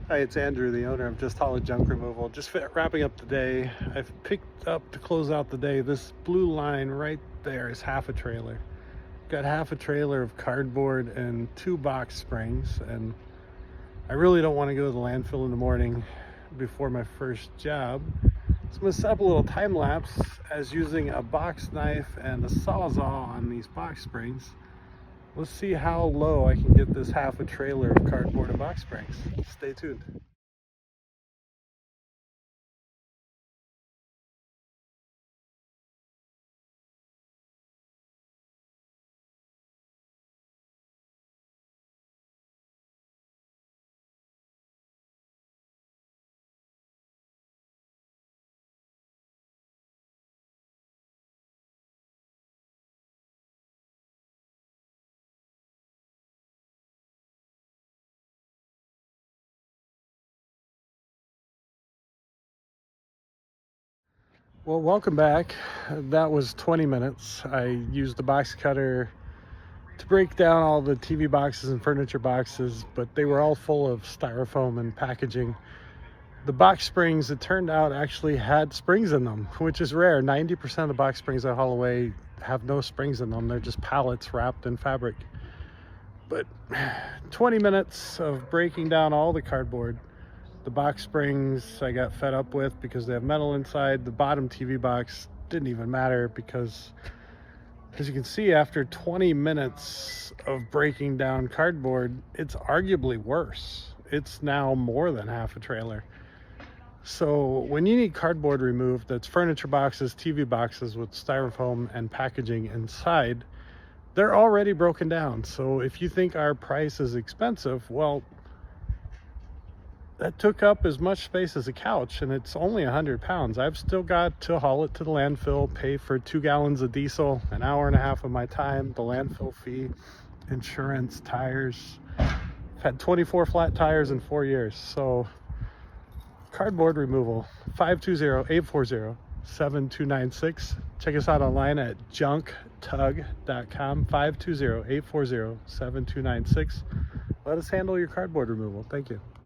Hi, it's Andrew, the owner of Just Haul Junk Removal. Just wrapping up the day. I've picked up to close out the day. This blue line right there is half a trailer. Got half a trailer of cardboard and 2 box springs, and I really don't want to go to the landfill in the morning before my first job. So I'm going to set up a little time lapse as using a box knife and a sawzall on these box springs. Let's see how low I can get this half a trailer of cardboard and box springs. Stay tuned. Well, welcome back. That was 20 minutes. I used the box cutter to break down all the TV boxes and furniture boxes, but they were all full of styrofoam and packaging. The box springs, it turned out, actually had springs in them, which is rare. 90% of the box springs I haul away have no springs in them. They're just pallets wrapped in fabric. But 20 minutes of breaking down all the cardboard. The box springs I got fed up with because they have metal inside. The bottom TV box didn't even matter because, as you can see, after 20 minutes of breaking down cardboard, it's arguably worse. It's now more than half a trailer. So when you need cardboard removed, that's furniture boxes, TV boxes with styrofoam and packaging inside, they're already broken down. So if you think our price is expensive, well, that took up as much space as a couch, and it's only 100 pounds. I've still got to haul it to the landfill, pay for 2 gallons of diesel, an hour and a half of my time, the landfill fee, insurance, tires. I've had 24 flat tires in 4 years. So cardboard removal, 520-840-7296. Check us out online at junktug.com, 520-840-7296. Let us handle your cardboard removal. Thank you.